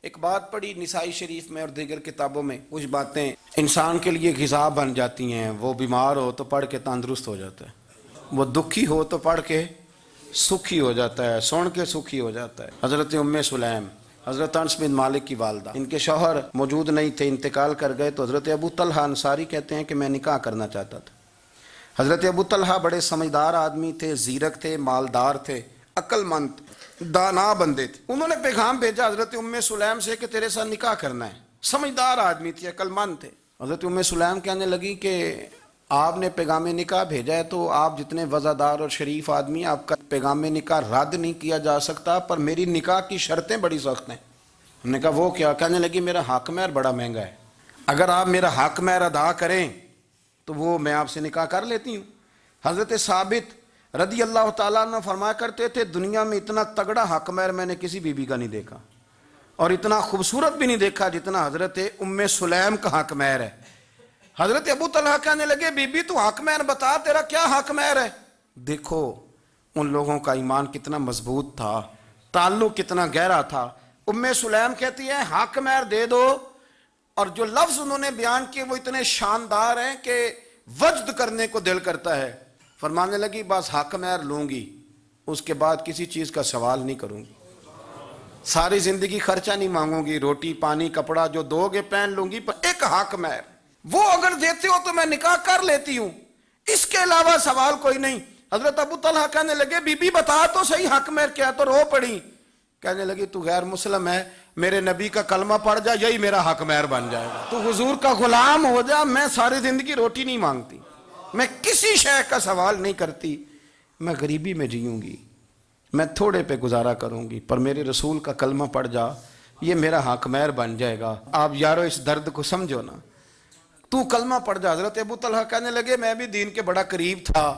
ایک بات پڑھی نسائی شریف میں اور دیگر کتابوں میں، کچھ باتیں انسان کے لیے غذا بن جاتی ہیں۔ وہ بیمار ہو تو پڑھ کے تندرست ہو جاتا ہے، وہ دکھی ہو تو پڑھ کے سکھی ہو جاتا ہے، سن کے سکھی ہو جاتا ہے۔ حضرت ام سلیم، حضرت انس بن مالک کی والدہ، ان کے شوہر موجود نہیں تھے، انتقال کر گئے، تو حضرت ابو طلحہ انصاری کہتے ہیں کہ میں نکاح کرنا چاہتا تھا۔ حضرت ابو طلحہ بڑے سمجھدار آدمی تھے، زیرک تھے، مالدار تھے، عقل مند، دانا بندے تھے۔ انہوں نے پیغام بھیجا حضرت ام سلیم سے کہ تیرے ساتھ نکاح کرنا ہے۔ سمجھدار آدمی تھے، عقل مند تھے۔ حضرت ام سلیم کہنے لگی کہ آپ نے پیغام نکاح بھیجا ہے تو آپ جتنے وزادار اور شریف آدمی، آپ کا پیغام نکاح رد نہیں کیا جا سکتا، پر میری نکاح کی شرطیں بڑی سخت ہیں۔ ہم نے کہا وہ کیا؟ کہنے لگی میرا حق مہر بڑا مہنگا ہے، اگر آپ میرا حق مہر ادا کریں تو وہ میں آپ سے نکاح کر لیتی ہوں۔ حضرت ثابت رضی اللہ تعالیٰ عنہ فرمایا کرتے تھے دنیا میں اتنا تگڑا حق مہر میں نے کسی بی بی کا نہیں دیکھا، اور اتنا خوبصورت بھی نہیں دیکھا جتنا حضرت ام سلیم کا حق مہر ہے۔ حضرت ابو طلحہ کہنے لگے بی بی تو حق مہر بتا، تیرا کیا حق مہر ہے؟ دیکھو ان لوگوں کا ایمان کتنا مضبوط تھا، تعلق کتنا گہرا تھا۔ ام سلیم کہتی ہے حق مہر دے دو، اور جو لفظ انہوں نے بیان کیے وہ اتنے شاندار ہیں کہ وجد کرنے کو دل کرتا ہے۔ فرمانے لگی بس حق مہر لوں گی، اس کے بعد کسی چیز کا سوال نہیں کروں گی، ساری زندگی خرچہ نہیں مانگوں گی، روٹی پانی کپڑا جو دو گے پہن لوں گی، پر ایک حق مہر وہ اگر دیتے ہو تو میں نکاح کر لیتی ہوں، اس کے علاوہ سوال کوئی نہیں۔ حضرت ابو طلحہ کہنے لگے بی بی بتا تو صحیح حق مہر کیا، تو رو پڑی۔ کہنے لگی تو غیر مسلم ہے، میرے نبی کا کلمہ پڑھ جا، یہی میرا حق مہر بن جائے گا، تو حضور کا غلام ہو جا، میں ساری زندگی روٹی نہیں مانگتی، میں کسی شے کا سوال نہیں کرتی، میں غریبی میں جیوں گی، میں تھوڑے پہ گزارا کروں گی، پر میرے رسول کا کلمہ پڑھ جا، یہ میرا حق مہر بن جائے گا۔ آپ یارو اس درد کو سمجھو نا، تو کلمہ پڑھ جا۔ حضرت ابو طلحہ کہنے لگے میں بھی دین کے بڑا قریب تھا،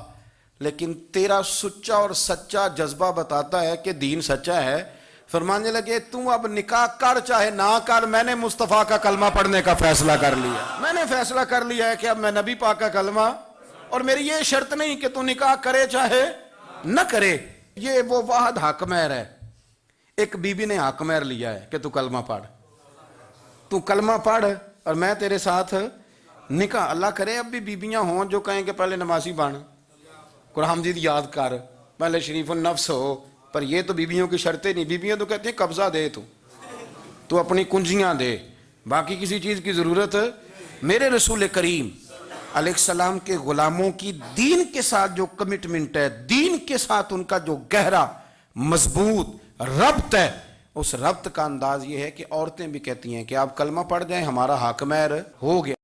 لیکن تیرا سچا اور سچا جذبہ بتاتا ہے کہ دین سچا ہے۔ فرمانے لگے تو اب نکاح کر چاہے نہ کر، میں نے مصطفیٰ کا کلمہ پڑھنے کا فیصلہ کر لیا، میں نے فیصلہ کر لیا ہے کہ اب میں نبی پاک کا کلمہ، اور میری یہ شرط نہیں کہ تو نکاح کرے چاہے نہ کرے۔ یہ وہ واحد حق مہر ہے۔ ایک بی بی نے حق مہر لیا ہے کہ تو کلمہ پڑھ، تو کلمہ پڑھ اور میں تیرے ساتھ نکاح۔ اللہ کرے اب بھی بیویاں ہوں جو کہیں کہ پہلے نمازی بن، قرآن مجید یاد کر، پہلے شریف النفس ہو، پر یہ تو بیویوں کی شرطیں نہیں۔ بیویاں تو کہتے ہیں قبضہ دے، تو اپنی کنجیاں دے، باقی کسی چیز کی ضرورت۔ میرے رسول کریم علیہ السلام کے غلاموں کی دین کے ساتھ جو کمٹمنٹ ہے، دین کے ساتھ ان کا جو گہرا مضبوط ربط ہے، اس ربط کا انداز یہ ہے کہ عورتیں بھی کہتی ہیں کہ آپ کلمہ پڑھ جائیں، ہمارا حق مہر ہو گیا۔